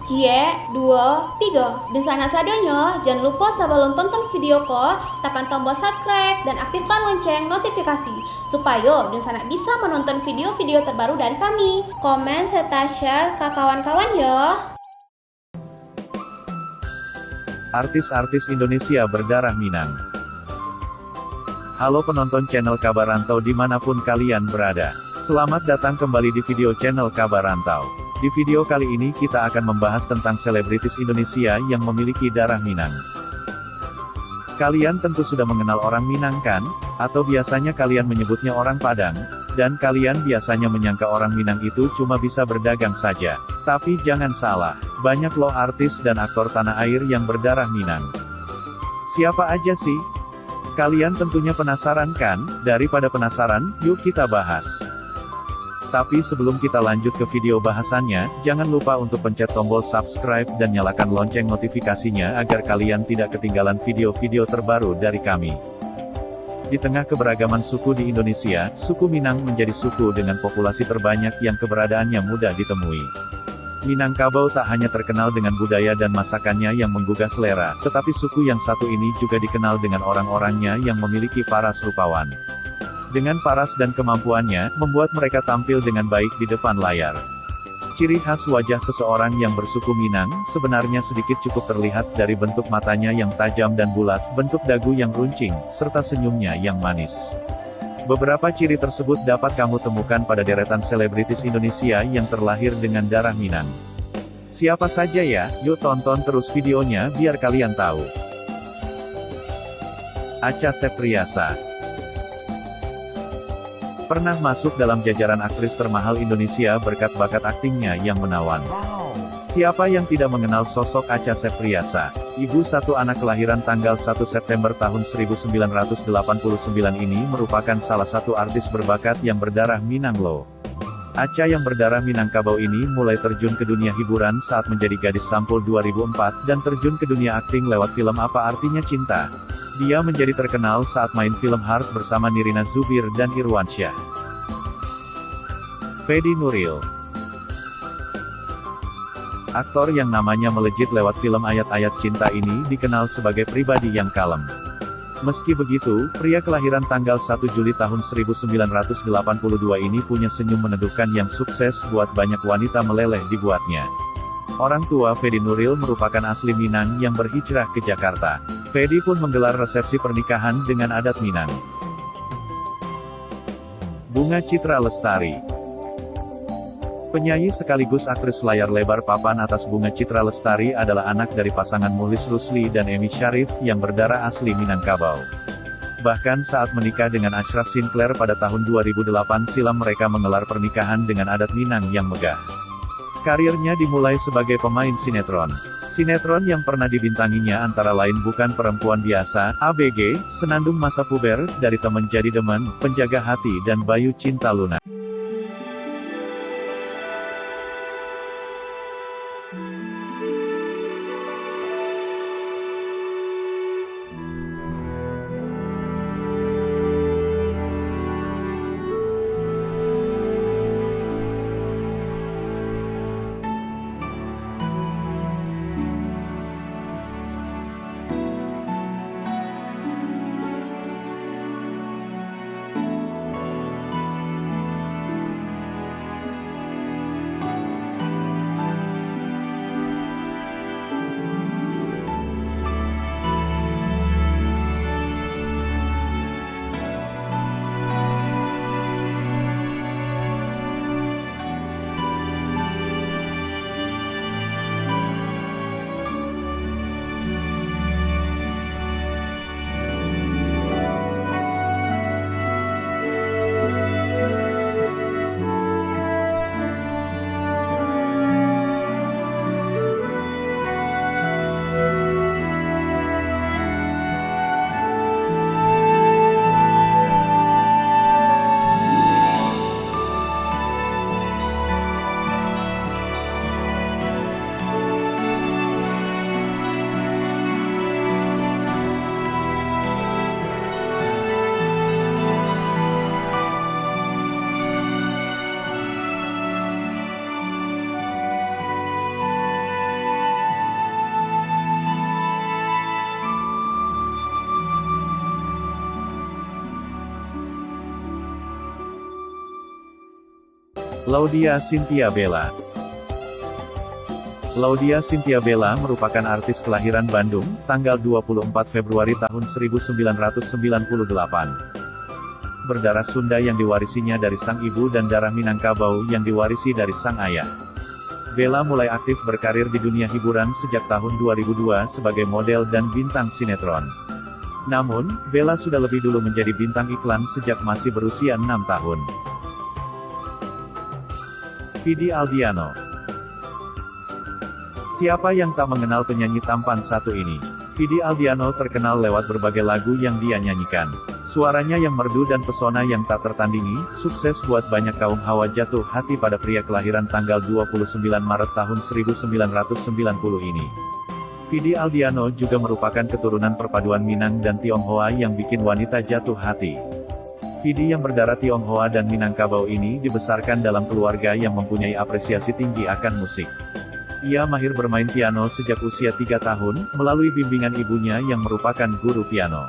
Cie, dua, tiga. Dan sana sadanya, jangan lupa sebelum tonton video ko, tekan tombol subscribe dan aktifkan lonceng notifikasi supaya dan sana bisa menonton video-video terbaru dari kami. Komen serta share ke kawan-kawan ya. Artis-artis Indonesia berdarah Minang. Halo penonton channel Kabar Rantau dimanapun kalian berada. Selamat datang kembali di video channel Kabar Rantau. Di video kali ini kita akan membahas tentang selebritis Indonesia yang memiliki darah Minang. Kalian tentu sudah mengenal orang Minang kan? Atau biasanya kalian menyebutnya orang Padang? Dan kalian biasanya menyangka orang Minang itu cuma bisa berdagang saja. Tapi jangan salah, banyak loh artis dan aktor tanah air yang berdarah Minang. Siapa aja sih? Kalian tentunya penasaran kan? Daripada penasaran, yuk kita bahas. Tapi sebelum kita lanjut ke video bahasannya, jangan lupa untuk pencet tombol subscribe dan nyalakan lonceng notifikasinya agar kalian tidak ketinggalan video-video terbaru dari kami. Di tengah keberagaman suku di Indonesia, suku Minang menjadi suku dengan populasi terbanyak yang keberadaannya mudah ditemui. Minangkabau tak hanya terkenal dengan budaya dan masakannya yang menggugah selera, tetapi suku yang satu ini juga dikenal dengan orang-orangnya yang memiliki paras rupawan. Dengan paras dan kemampuannya, membuat mereka tampil dengan baik di depan layar. Ciri khas wajah seseorang yang bersuku Minang, sebenarnya sedikit cukup terlihat dari bentuk matanya yang tajam dan bulat, bentuk dagu yang runcing, serta senyumnya yang manis. Beberapa ciri tersebut dapat kamu temukan pada deretan selebritis Indonesia yang terlahir dengan darah Minang. Siapa saja ya? Yuk tonton terus videonya biar kalian tahu. Acha Septriasa pernah masuk dalam jajaran aktris termahal Indonesia berkat bakat aktingnya yang menawan. Siapa yang tidak mengenal sosok Acha Septriasa? Ibu satu anak kelahiran tanggal 1 September tahun 1989 ini merupakan salah satu artis berbakat yang berdarah Minang loh. Acha yang berdarah Minangkabau ini mulai terjun ke dunia hiburan saat menjadi gadis sampul 2004 dan terjun ke dunia akting lewat film Apa Artinya Cinta. Dia menjadi terkenal saat main film Heart bersama Nirina Zubir dan Irwansyah. Fedi Nuril, aktor yang namanya melejit lewat film Ayat-Ayat Cinta ini dikenal sebagai pribadi yang kalem. Meski begitu, pria kelahiran tanggal 1 Juli tahun 1982 ini punya senyum meneduhkan yang sukses buat banyak wanita meleleh dibuatnya. Orang tua Fedi Nuril merupakan asli Minang yang berhijrah ke Jakarta. Fedi pun menggelar resepsi pernikahan dengan adat Minang. Bunga Citra Lestari, penyanyi sekaligus aktris layar lebar papan atas Bunga Citra Lestari adalah anak dari pasangan Mulis Rusli dan Emi Syarif yang berdarah asli Minangkabau. Bahkan saat menikah dengan Ashraf Sinclair pada tahun 2008 silam mereka menggelar pernikahan dengan adat Minang yang megah. Karirnya dimulai sebagai pemain sinetron. Sinetron yang pernah dibintanginya antara lain Bukan Perempuan Biasa, ABG, Senandung Masa Puber, Dari Temen Jadi Demen, Penjaga Hati dan Bayu Cinta Luna. Laudya Chintya Bella. Laudya Chintya Bella merupakan artis kelahiran Bandung, tanggal 24 Februari tahun 1998. Berdarah Sunda yang diwarisinya dari sang ibu dan darah Minangkabau yang diwarisi dari sang ayah. Bella mulai aktif berkarir di dunia hiburan sejak tahun 2002 sebagai model dan bintang sinetron. Namun, Bella sudah lebih dulu menjadi bintang iklan sejak masih berusia 6 tahun. Vidi Aldiano. Siapa yang tak mengenal penyanyi tampan satu ini? Vidi Aldiano terkenal lewat berbagai lagu yang dia nyanyikan. Suaranya yang merdu dan pesona yang tak tertandingi, sukses buat banyak kaum hawa jatuh hati pada pria kelahiran tanggal 29 Maret tahun 1990 ini. Vidi Aldiano juga merupakan keturunan perpaduan Minang dan Tionghoa yang bikin wanita jatuh hati. Vidi yang berdarah Tionghoa dan Minangkabau ini dibesarkan dalam keluarga yang mempunyai apresiasi tinggi akan musik. Ia mahir bermain piano sejak usia 3 tahun, melalui bimbingan ibunya yang merupakan guru piano.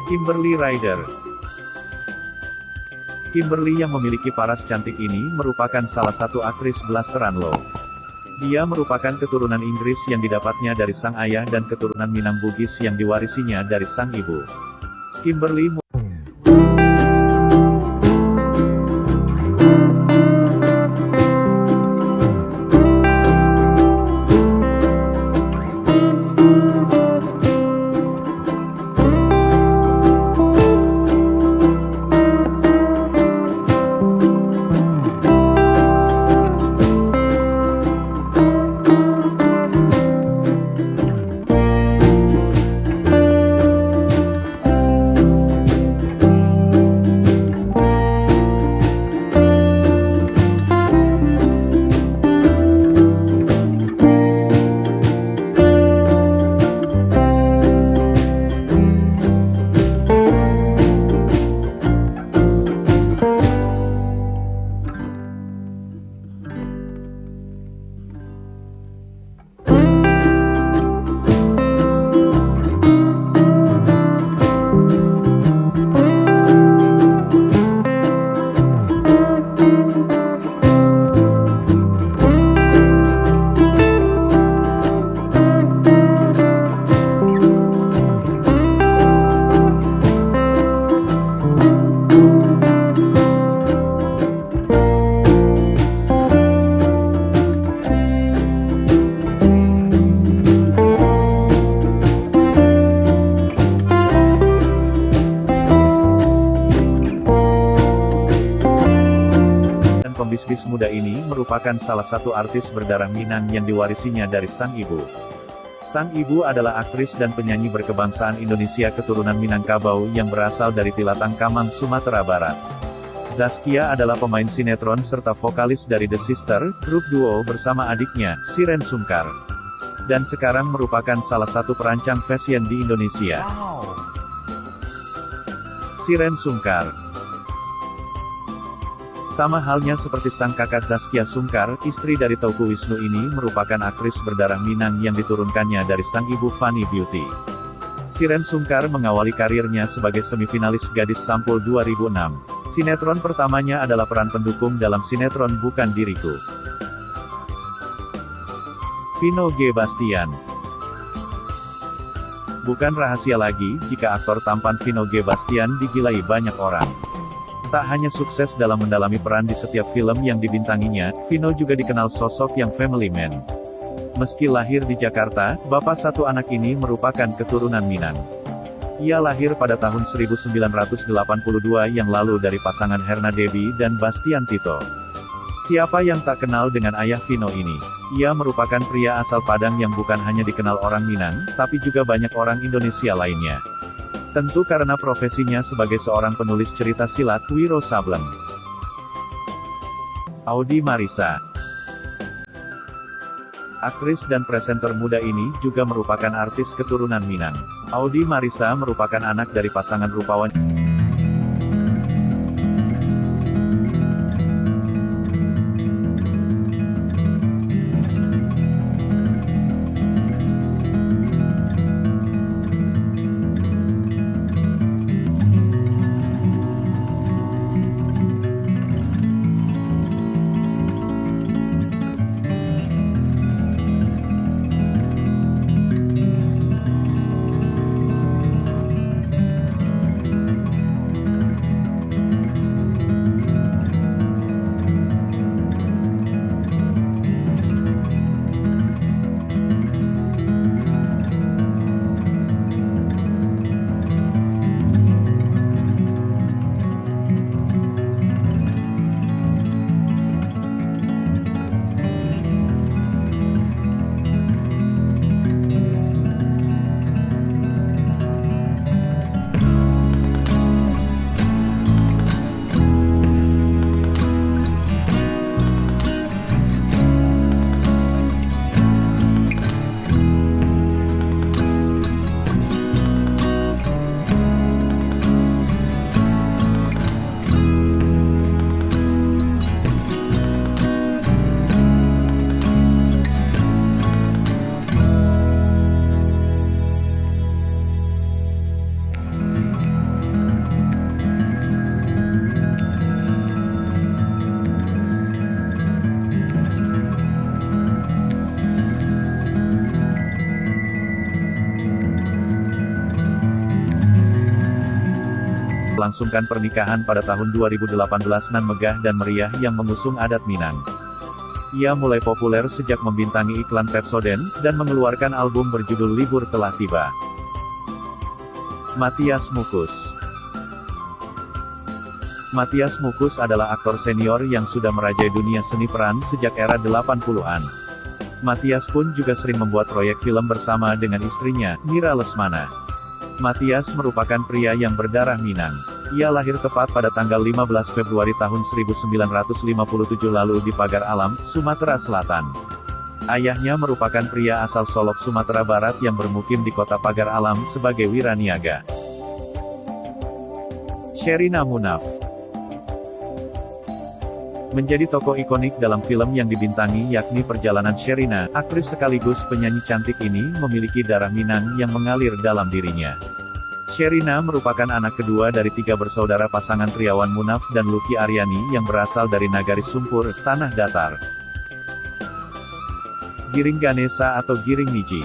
Kimberly Ryder. Kimberly yang memiliki paras cantik ini merupakan salah satu aktris blasteran low. Dia merupakan keturunan Inggris yang didapatnya dari sang ayah dan keturunan Minang Bugis yang diwarisinya dari sang ibu. Kimberly pembisnis muda ini merupakan salah satu artis berdarah Minang yang diwarisinya dari sang ibu. Sang ibu adalah aktris dan penyanyi berkebangsaan Indonesia keturunan Minangkabau yang berasal dari Tilatang Kamang, Sumatera Barat. Zaskia adalah pemain sinetron serta vokalis dari The Sister, grup duo bersama adiknya, Shireen Sungkar. Dan sekarang merupakan salah satu perancang fashion di Indonesia. Shireen Sungkar. Sama halnya seperti sang kakak Zaskia Sungkar, istri dari Teuku Wisnu ini merupakan aktris berdarah Minang yang diturunkannya dari sang ibu Fanny Beauty. Shireen Sungkar mengawali karirnya sebagai semifinalis Gadis Sampul 2006. Sinetron pertamanya adalah peran pendukung dalam sinetron Bukan Diriku. Vino G. Bastian. Bukan rahasia lagi, jika aktor tampan Vino G. Bastian digilai banyak orang. Tak hanya sukses dalam mendalami peran di setiap film yang dibintanginya, Vino juga dikenal sosok yang family man. Meski lahir di Jakarta, bapak satu anak ini merupakan keturunan Minang. Ia lahir pada tahun 1982 yang lalu dari pasangan Herna Debbie dan Bastian Tito. Siapa yang tak kenal dengan ayah Vino ini? Ia merupakan pria asal Padang yang bukan hanya dikenal orang Minang, tapi juga banyak orang Indonesia lainnya. Tentu karena profesinya sebagai seorang penulis cerita silat, Wiro Sableng. Audi Marissa. Aktris dan presenter muda ini juga merupakan artis keturunan Minang. Audi Marissa merupakan anak dari pasangan rupawan melangsungkan pernikahan pada tahun 2018 nan megah dan meriah yang mengusung adat Minang. Ia mulai populer sejak membintangi iklan Pepsodent, dan mengeluarkan album berjudul Libur Telah Tiba. Mathias Mukus. Mathias Mukus adalah aktor senior yang sudah merajai dunia seni peran sejak era 80-an. Mathias pun juga sering membuat proyek film bersama dengan istrinya, Mira Lesmana. Mathias merupakan pria yang berdarah Minang. Ia lahir tepat pada tanggal 15 Februari tahun 1957 lalu di Pagar Alam, Sumatera Selatan. Ayahnya merupakan pria asal Solok, Sumatera Barat yang bermukim di kota Pagar Alam sebagai wiraniaga. Sherina Munaf menjadi tokoh ikonik dalam film yang dibintangi yakni Perjalanan Sherina. Aktris sekaligus penyanyi cantik ini memiliki darah Minang yang mengalir dalam dirinya. Sherina merupakan anak kedua dari 3 bersaudara pasangan Triawan Munaf dan Luki Aryani yang berasal dari Nagari Sumpur, Tanah Datar. Giring Ganesa atau Giring Niji.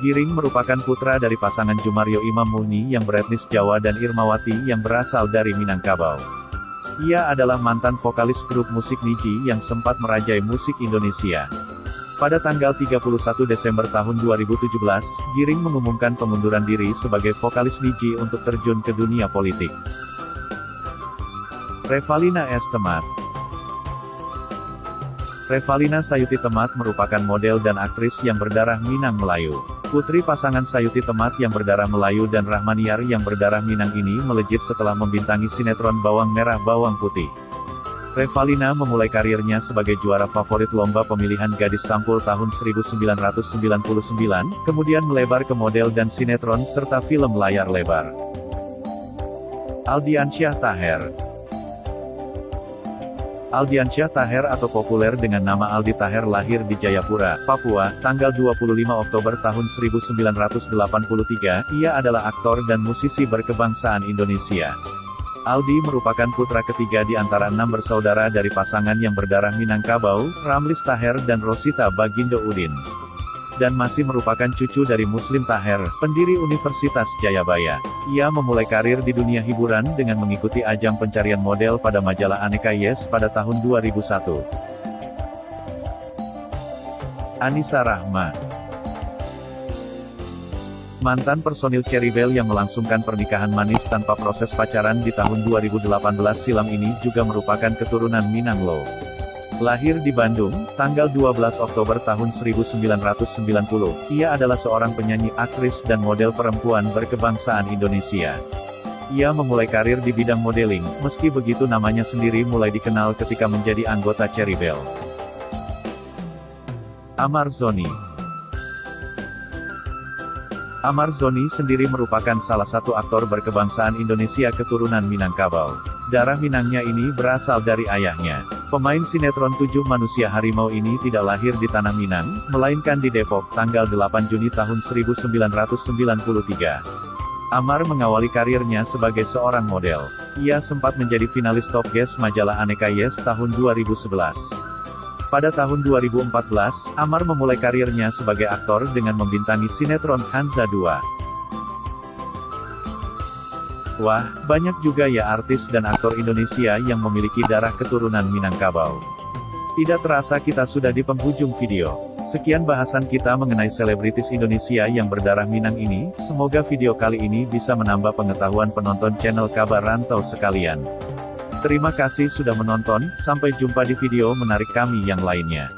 Giring merupakan putra dari pasangan Jumario Imam Muhni yang beretnis Jawa dan Irmawati yang berasal dari Minangkabau. Ia adalah mantan vokalis grup musik Niji yang sempat merajai musik Indonesia. Pada tanggal 31 Desember tahun 2017, Giring mengumumkan pengunduran diri sebagai vokalis Niji untuk terjun ke dunia politik. Revalina S. Temat. Revalina Sayuti Temat merupakan model dan aktris yang berdarah Minang Melayu. Putri pasangan Sayuti Temat yang berdarah Melayu dan Rahmaniar yang berdarah Minang ini melejit setelah membintangi sinetron Bawang Merah Bawang Putih. Revalina memulai karirnya sebagai juara favorit lomba pemilihan gadis sampul tahun 1999, kemudian melebar ke model dan sinetron serta film layar lebar. Aldiansyah Taher. Aldiansyah Taher atau populer dengan nama Aldi Taher lahir di Jayapura, Papua, tanggal 25 Oktober tahun 1983. Ia adalah aktor dan musisi berkebangsaan Indonesia. Aldi merupakan putra ketiga di antara 6 bersaudara dari pasangan yang berdarah Minangkabau, Ramlis Taher dan Rosita Bagindo Udin. Dan masih merupakan cucu dari Muslim Taher, pendiri Universitas Jayabaya. Ia memulai karir di dunia hiburan dengan mengikuti ajang pencarian model pada majalah Aneka Yes pada tahun 2001. Anissa Rahma. Mantan personil Cherrybelle yang melangsungkan pernikahan manis tanpa proses pacaran di tahun 2018 silam ini juga merupakan keturunan Minanglo. Lahir di Bandung, tanggal 12 Oktober tahun 1990, ia adalah seorang penyanyi, aktris dan model perempuan berkebangsaan Indonesia. Ia memulai karir di bidang modeling, meski begitu namanya sendiri mulai dikenal ketika menjadi anggota Cherrybelle. Amar Zoni. Amar Zoni sendiri merupakan salah satu aktor berkebangsaan Indonesia keturunan Minangkabau. Darah Minangnya ini berasal dari ayahnya. Pemain sinetron 7 Manusia Harimau ini tidak lahir di Tanah Minang, melainkan di Depok, tanggal 8 Juni tahun 1993. Amar mengawali karirnya sebagai seorang model. Ia sempat menjadi finalis Top Guest majalah Aneka Yes tahun 2011. Pada tahun 2014, Amar memulai karirnya sebagai aktor dengan membintangi sinetron Hanza 2. Wah, banyak juga ya artis dan aktor Indonesia yang memiliki darah keturunan Minangkabau. Tidak terasa kita sudah di penghujung video. Sekian bahasan kita mengenai selebritis Indonesia yang berdarah Minang ini. Semoga video kali ini bisa menambah pengetahuan penonton channel Kabar Rantau sekalian. Terima kasih sudah menonton, sampai jumpa di video menarik kami yang lainnya.